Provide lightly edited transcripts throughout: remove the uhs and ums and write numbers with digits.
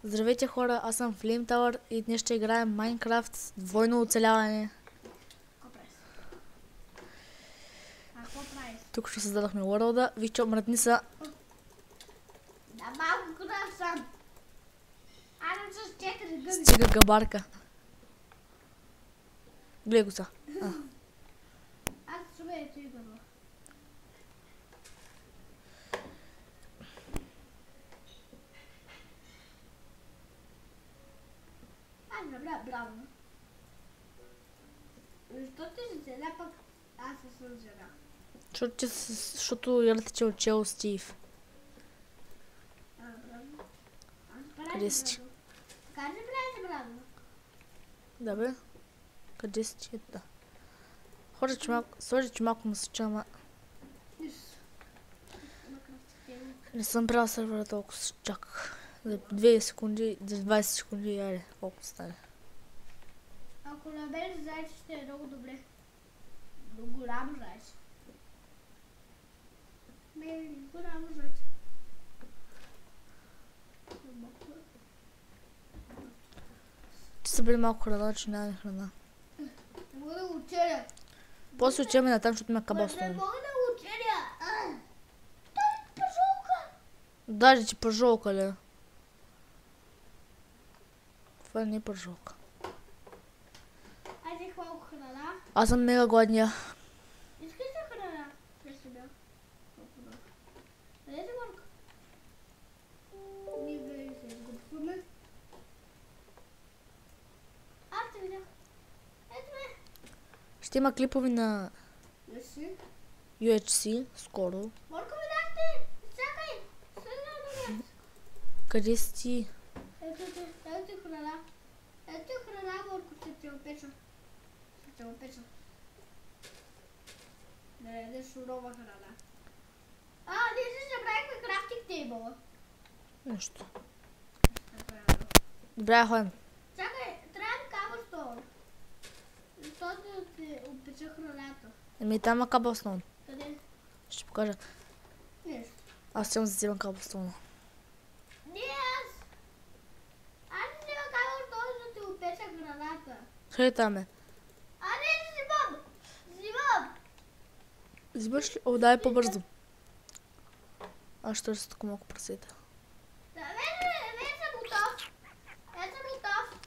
Здравейте хора, аз съм Flame Tower и днес ще играем Майнкрафт двойно оцеляване. Тук ще създадохме World-а. Вижте, мрътни са. Да, малко кръв съм. Аз съм с 4 гъби. Стига габарка. Гледай го са. Аз съм ето и гъба. Добре, браво. Защо ти си зеля, пък аз съм зеля? Защото ярата че учел Стив. Браво. Къде си ти? Кажи браво. Да бе. Къде си ти? Да. Хора, че малко насича, ама не съм правил сервера толкова чак. За 2 секунди, за 20 секунди, яде, колко стане. Ако набереш зайче, ще е много добре. Много голямо зайче. Голямо зайче. Че са били малко храна, че нямаме храна. Не мога да го учеря. После отиваме натам, защото има Не кабелстон. мога да го учеря. Дай пържолка. Даже ти пържолка ли? Това не е пържолка. Айде хвалко храна. Аз съм мега гладния. Искаш ли храна? Не си бях. Къде си морка? Ние бе се изгубваме. Аз те видях. Ето ме. Ще има клипови на Не си. UHC скоро. Морка ми дахте. Чакай. Следва. Къде си ти? Ето ти храна. Ето ти храна, Морко, ще те опеча. Ще те опеча. Да ядеш сурова храна. Ние си забравихме крафтинг тейбъла. Нещо. Добре, ходим. Чакай, трябва ми кабелстоун. Защото да ти опеча храната. Еми там има кабелстон. Къде? Ще покажа. Нещо. Аз съм взимам кабелстона. Не аз. Аз не взема кабелстоун, за да ти опеча храната. Къде там е? Не, взимам. Взимам. Взимаш ли? О, дай по-бързо. Аз ще търся тук малко прасета. Да, вече съм готов. Вече съм готов.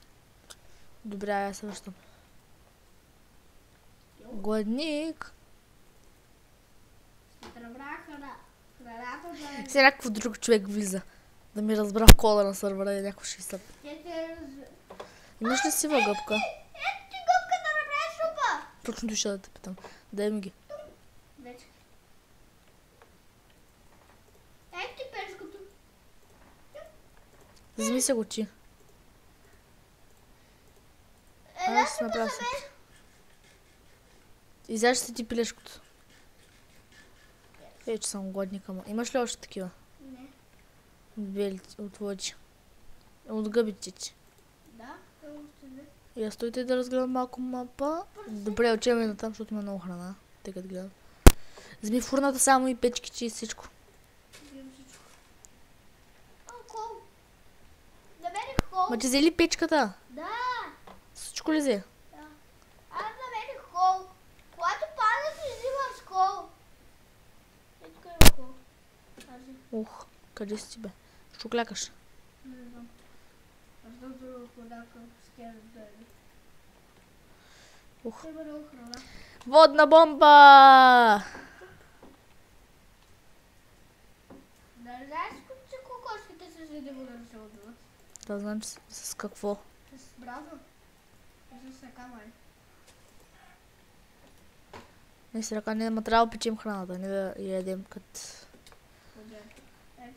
Добре, аз се връщам. Гладник. Ще тръбра храната да... Сега някакъв друг човек влиза. Да ми разбра кода на сървъра и някакво ще са. Имаш ли сива гъбка? Ето ти гъбка да направиш супа. Точно дойша да те питам. Дай ми ги. Вече. Ето ти пешкото. Вземи се го ти. Аз ще направя суп. Изяж си ти пилешкото. Че съм гладник, ама. Имаш ли още такива? Не. Бели от води. От гъбите ти. Да, още не. И аз стойте да разгледам малко мапа. Добре, отиваме на там, защото има много храна. Тъй като гледам. Вземи фурната само и печките и всичко. Взимам всичко. Кол. Намерих кол. Ма ти взе ли печката? Да. Всичко ли взе? Да. Аз намерих кол. Когато пада си взимаш кол. Ето къде е кол. Тази. Ух, къде си ти бе? Що клякаш? Не знам. Защото ходака скера да е. Ух. Има много храна. Водна бомба! Да, знаеш, че кокошките се задиво да се отдуват? Да знам, че с какво. С браза. С ръка, май. Не с ръка, не, ма трябва да печем храната, не да я ядем като...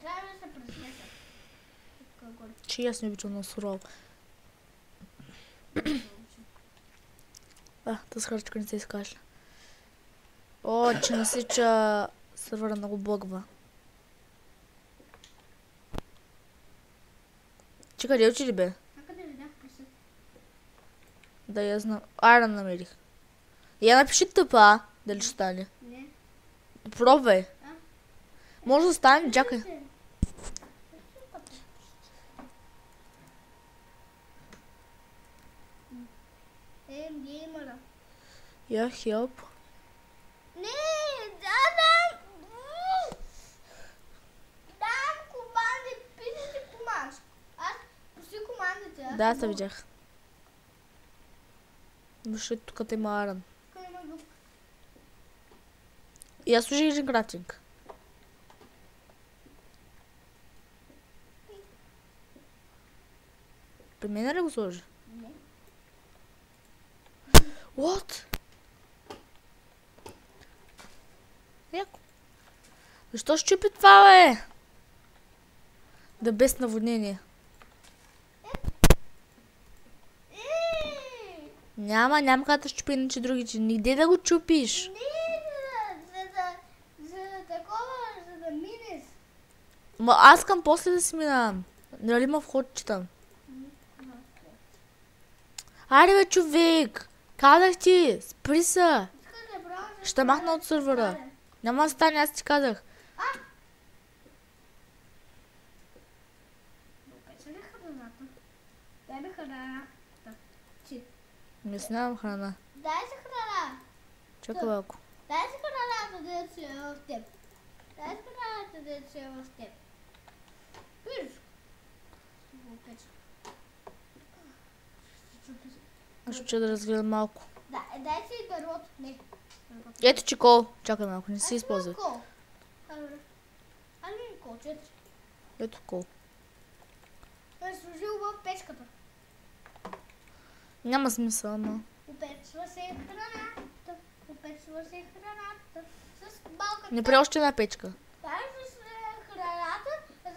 Трябва да се пресмеса. Че аз не обичам на сурово. Тази храчка не се изкашля. О, че насича сървъра много бъгва. Че къде учи ли бе? Къде видях пресет? Да я знам. Айрон намерих. Я напиши тъпа, дали ще стане. Не. Пробвай. Може да стане, чакай. Я хелп. Не, дам. Дам команди, пишете команди. Аз пусти командите. Да, те видях. Виж, тук има Аран. Тук има дупка. И аз служих един крафтинг. При мен ли го сложи? Не. What? Яко. Защо щупи това, бе? Да без наводнение. Няма как да щупи иначе другите. Нигде да го чупиш. Не, за такова, за да минеш. Ма аз искам после да си минавам. Нали има вход, там? Айде бе, човек! Казах ти! Спри се! Ще махна от сървъра. Няма да стане, аз ти казах. Допече ли храната? Дай ми храната. Не си нямам храна. Дай си храна. Чакай малко. Дай си храната, да си е в теб. Дай си храната, да си е в теб. Виж. Допече. Аз ще да разгледам малко. Дай си дървото. Не. Ето че кол. Чакай малко, не си използвай. Ами кол, четири. Ето кол. Той е служил в печката. Няма смисъл, ама. Опечва се храната. Опечва се храната. С малка. Не при още една печка. Правиш с храната, с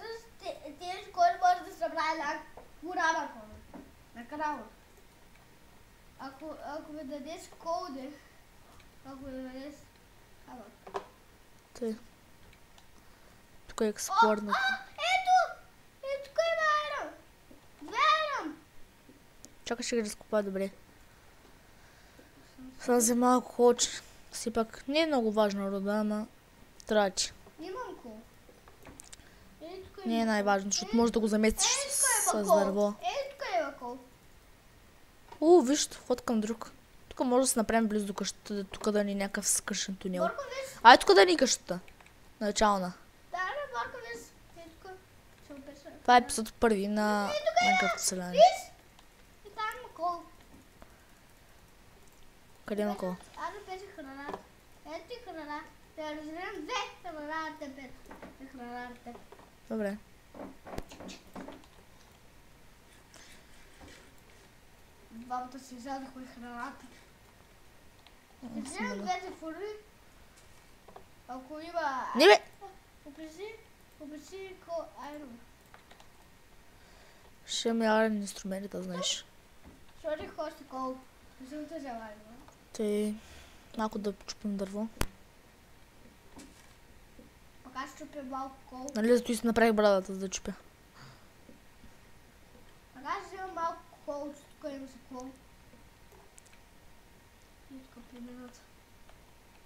тези, който може да събра една голяма кола. На крава. Ако ми дадеш колде, ако ми дадеш хабък. Тъй. Тук е експлорна. Ето! Ето тук има айрон. Две айрон. Чакай, ще ги разкопа добре. Сега взе малко хоч. Си пак не е много важна рода, ама трачи. Имам кол. Не е най-важно, защото можеш да го заместиш с дърво. Ето тук има кол. Виж, вход към друг. Тук може да се направим близо до къщата, тук да ни е някакъв скършен тунел. Борко, виж. Ай, тук да ни е къщата. Начална. Да, Борко, виж. Ето тук. Ще опиша. Това е епизод първи на Minecraft вселена. Виж. И там има кол. Къде има кол? Аз да пеша храната. Ето ти храна. Да разделим две храната, пет. Храната. Добре. Бабата си задахме храната. Вземем двете фурли. Ако има... Не бе! Опиши кол айрон. Ще ми арен инструменти, да знаеш. Сложих още кол. Не съм те взела айрон. Тъй, малко да чупим дърво. Пак аз чупя малко кол. Нали зато и си направих брадата, за да чупя. Пак аз вземам малко кол, че тук има се кол. И тук примерът.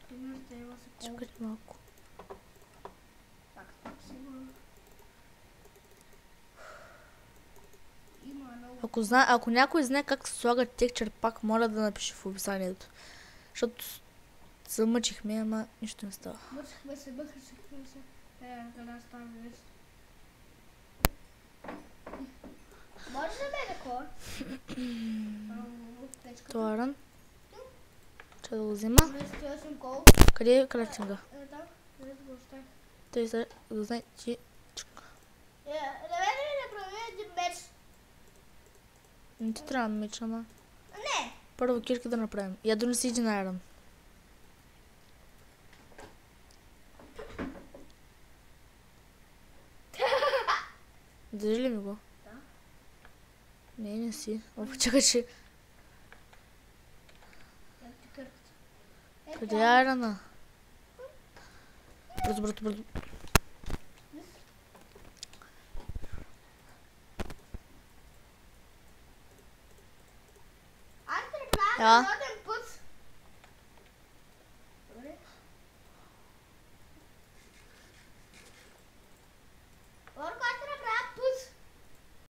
Примерът има се кол. Чакай малко. Так, сигурно. Има много. Ако някой знае как се слага текчър пак, моля да напише в описанието. Защото се мъчихме, ама нищо не става. Мъчихме се. Да става виж. Може да ме такова? Това е ран. Че да го взема. 38 кол. Къде е крафтинга? Там, където го оставих. Тъй се, да знае, че... На мен ли направи един меч? Не ти трябва меч, ама... Не! Първо кирки да направим. Я донеси един айрон. Държи ли ми го? Да. Не си. Чакай, че... Ето ти кърката. Къде е айрона? Бързо. Аз трябва да